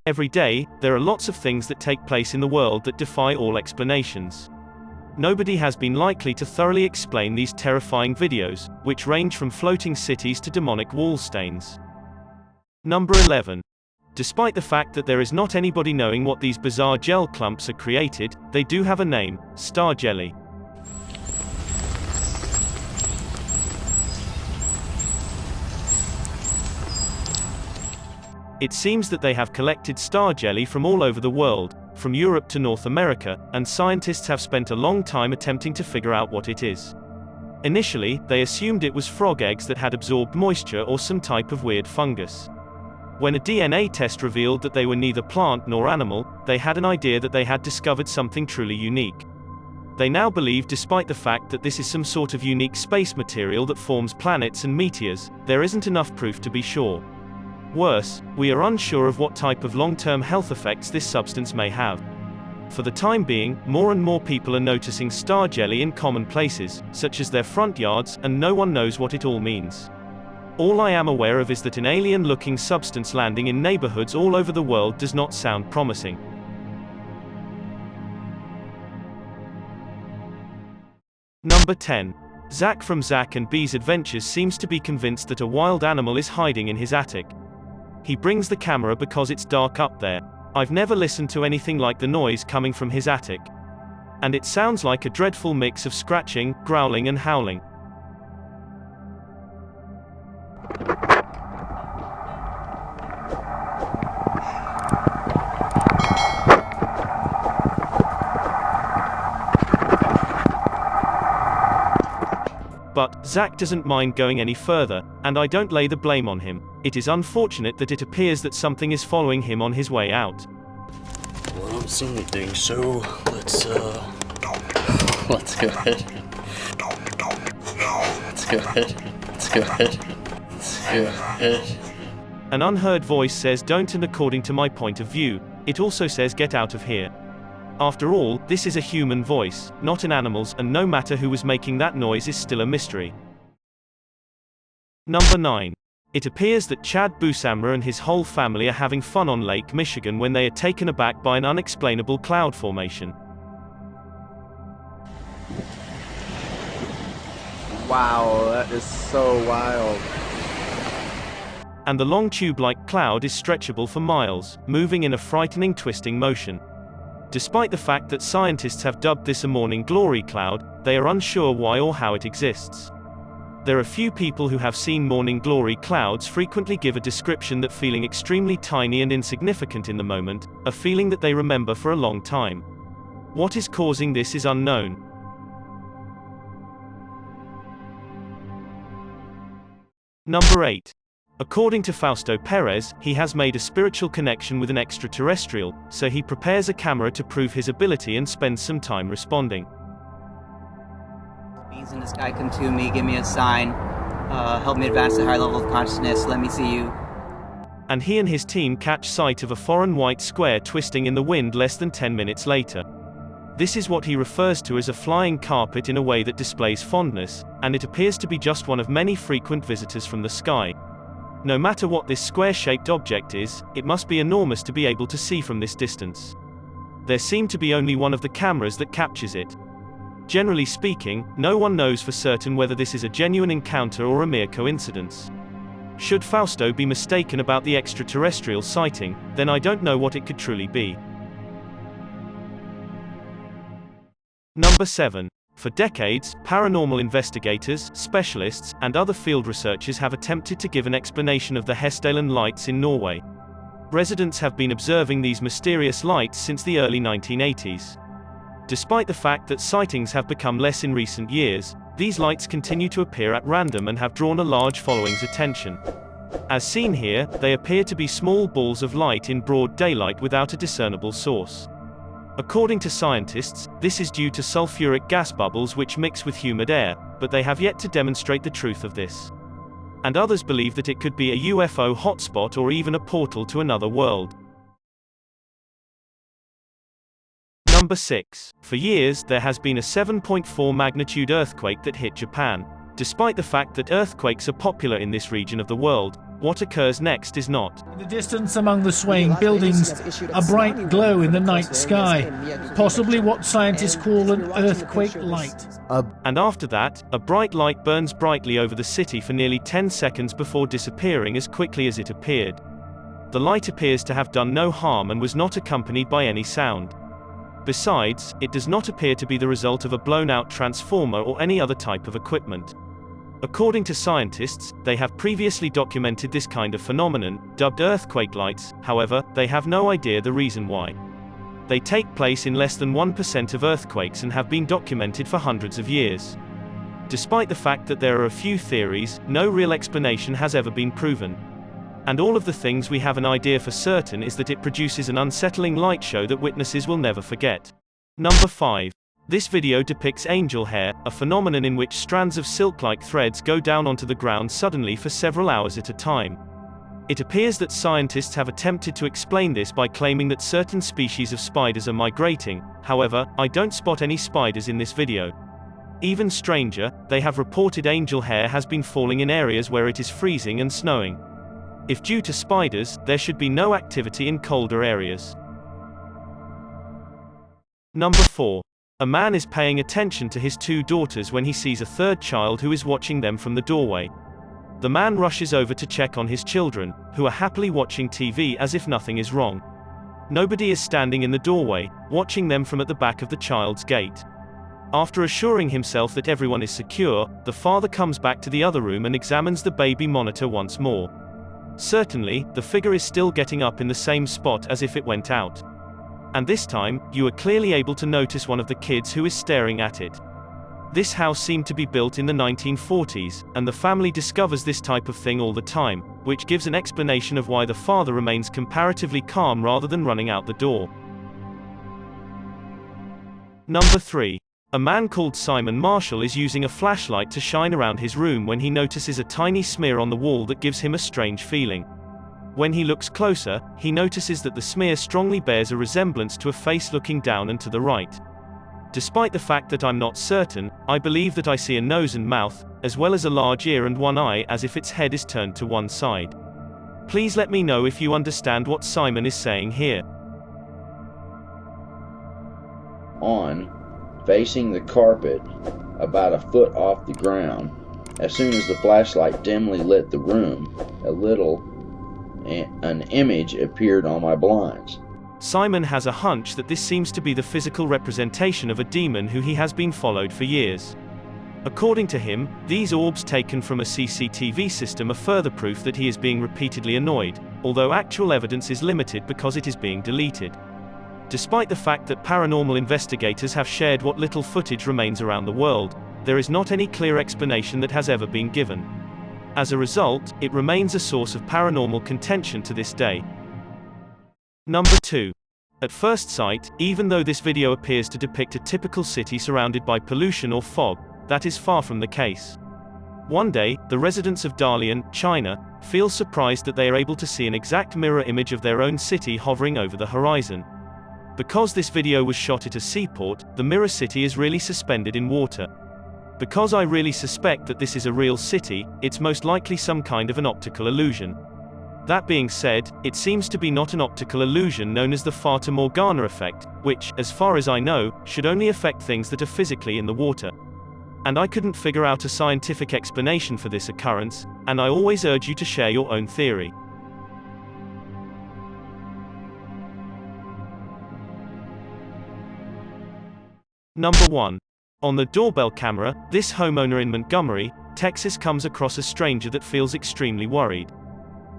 Every day, there are lots of things that take place in the world that defy all explanations. Nobody has been likely to thoroughly explain these terrifying videos, which range from floating cities to demonic wall stains. Number 11. Despite the fact that there is not anybody knowing what these bizarre gel clumps are created, they do have a name: star jelly. It seems that they have collected star jelly from all over the world, from Europe to North America, and scientists have spent a long time attempting to figure out what it is. Initially, they assumed it was frog eggs that had absorbed moisture or some type of weird fungus. When a DNA test revealed that they were neither plant nor animal, they had an idea that they had discovered something truly unique. They now believe, despite the fact that this is some sort of unique space material that forms planets and meteors, there isn't enough proof to be sure. Worse, we are unsure of what type of long-term health effects this substance may have. For the time being, more and more people are noticing star jelly in common places, such as their front yards, and no one knows what it all means. All I am aware of is that an alien-looking substance landing in neighborhoods all over the world does not sound promising. Number 10. Zach from Zach and Bee's Adventures seems to be convinced that a wild animal is hiding in his attic. He brings the camera because it's dark up there. I've never listened to anything like the noise coming from his attic. And it sounds like a dreadful mix of scratching, growling and howling. But Zach doesn't mind going any further, and I don't lay the blame on him. It is unfortunate that it appears that something is following him on his way out. Well, I don't see anything, so let's go ahead. Let's go ahead. Let's go ahead. An unheard voice says don't, and according to my point of view, it also says get out of here. After all, this is a human voice, not an animal's, and no matter who was making that noise is still a mystery. Number 9. It appears that Chad Busamra and his whole family are having fun on Lake Michigan when they are taken aback by an unexplainable cloud formation. Wow, that is so wild. And the long tube-like cloud is stretchable for miles, moving in a frightening twisting motion. Despite the fact that scientists have dubbed this a morning glory cloud, they are unsure why or how it exists. There are few people who have seen morning glory clouds frequently give a description that feeling extremely tiny and insignificant in the moment, a feeling that they remember for a long time. What is causing this is unknown. Number 8. According to Fausto Perez, he has made a spiritual connection with an extraterrestrial, so he prepares a camera to prove his ability and spends some time responding. Beings in the sky, come to me, give me a sign, help me advance to a higher level of consciousness, let me see you. And he and his team catch sight of a foreign white square twisting in the wind less than 10 minutes later. This is what he refers to as a flying carpet in a way that displays fondness, and it appears to be just one of many frequent visitors from the sky. No matter what this square-shaped object is, it must be enormous to be able to see from this distance. There seemed to be only one of the cameras that captures it. Generally speaking, no one knows for certain whether this is a genuine encounter or a mere coincidence. Should Fausto be mistaken about the extraterrestrial sighting, then I don't know what it could truly be. Number 7. For decades, paranormal investigators, specialists, and other field researchers have attempted to give an explanation of the Hessdalen lights in Norway. Residents have been observing these mysterious lights since the early 1980s. Despite the fact that sightings have become less in recent years, these lights continue to appear at random and have drawn a large following's attention. As seen here, they appear to be small balls of light in broad daylight without a discernible source. According to scientists, this is due to sulfuric gas bubbles which mix with humid air, but they have yet to demonstrate the truth of this. And others believe that it could be a UFO hotspot or even a portal to another world. Number 6. For years, there has been a 7.4 magnitude earthquake that hit Japan. Despite the fact that earthquakes are popular in this region of the world, what occurs next is not. In the distance among the swaying buildings, a bright glow in the night sky, possibly what scientists call an earthquake light. And after that, a bright light burns brightly over the city for nearly 10 seconds before disappearing as quickly as it appeared. The light appears to have done no harm and was not accompanied by any sound. Besides, it does not appear to be the result of a blown-out transformer or any other type of equipment. According to scientists, they have previously documented this kind of phenomenon, dubbed earthquake lights. However, they have no idea the reason why. They take place in less than 1% of earthquakes and have been documented for hundreds of years. Despite the fact that there are a few theories, no real explanation has ever been proven. And all of the things we have an idea for certain is that it produces an unsettling light show that witnesses will never forget. Number 5. This video depicts angel hair, a phenomenon in which strands of silk-like threads go down onto the ground suddenly for several hours at a time. It appears that scientists have attempted to explain this by claiming that certain species of spiders are migrating. However, I don't spot any spiders in this video. Even stranger, they have reported angel hair has been falling in areas where it is freezing and snowing. If due to spiders, there should be no activity in colder areas. Number 4. A man is paying attention to his 2 daughters when he sees a third child who is watching them from the doorway. The man rushes over to check on his children, who are happily watching TV as if nothing is wrong. Nobody is standing in the doorway, watching them from at the back of the child's gate. After assuring himself that everyone is secure, the father comes back to the other room and examines the baby monitor once more. Certainly, the figure is still getting up in the same spot as if it went out. And this time, you are clearly able to notice one of the kids who is staring at it. This house seemed to be built in the 1940s, and the family discovers this type of thing all the time, which gives an explanation of why the father remains comparatively calm rather than running out the door. Number 3. A man called Simon Marshall is using a flashlight to shine around his room when he notices a tiny smear on the wall that gives him a strange feeling. When he looks closer, he notices that the smear strongly bears a resemblance to a face looking down and to the right. Despite the fact that I'm not certain, I believe that I see a nose and mouth, as well as a large ear and one eye as if its head is turned to one side. Please let me know if you understand what Simon is saying here. Facing the carpet, about a foot off the ground. As soon as the flashlight dimly lit the room, an image appeared on my blinds. Simon has a hunch that this seems to be the physical representation of a demon who he has been followed for years. According to him, these orbs taken from a CCTV system are further proof that he is being repeatedly annoyed, although actual evidence is limited because it is being deleted. Despite the fact that paranormal investigators have shared what little footage remains around the world, there is not any clear explanation that has ever been given. As a result, it remains a source of paranormal contention to this day. Number 2. At first sight, even though this video appears to depict a typical city surrounded by pollution or fog, that is far from the case. One day, the residents of Dalian, China, feel surprised that they are able to see an exact mirror image of their own city hovering over the horizon. Because this video was shot at a seaport, the mirror city is really suspended in water. Because I really suspect that this is a real city, it's most likely some kind of an optical illusion. That being said, it seems to be not an optical illusion known as the Fata Morgana effect, which, as far as I know, should only affect things that are physically in the water. And I couldn't figure out a scientific explanation for this occurrence, and I always urge you to share your own theory. Number 1. On the doorbell camera, this homeowner in Montgomery, Texas comes across a stranger that feels extremely worried.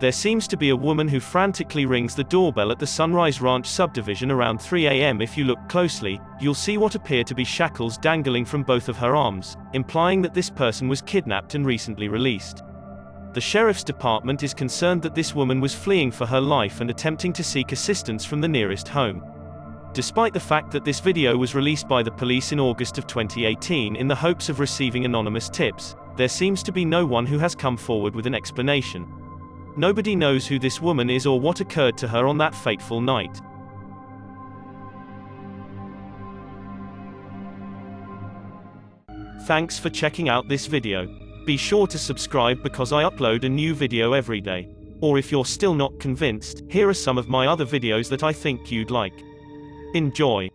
There seems to be a woman who frantically rings the doorbell at the Sunrise Ranch subdivision around 3 a.m. If you look closely, you'll see what appear to be shackles dangling from both of her arms, implying that this person was kidnapped and recently released. The sheriff's department is concerned that this woman was fleeing for her life and attempting to seek assistance from the nearest home. Despite the fact that this video was released by the police in August of 2018 in the hopes of receiving anonymous tips, there seems to be no one who has come forward with an explanation. Nobody knows who this woman is or what occurred to her on that fateful night. Thanks for checking out this video. Be sure to subscribe because I upload a new video every day. Or if you're still not convinced, here are some of my other videos that I think you'd like. Enjoy.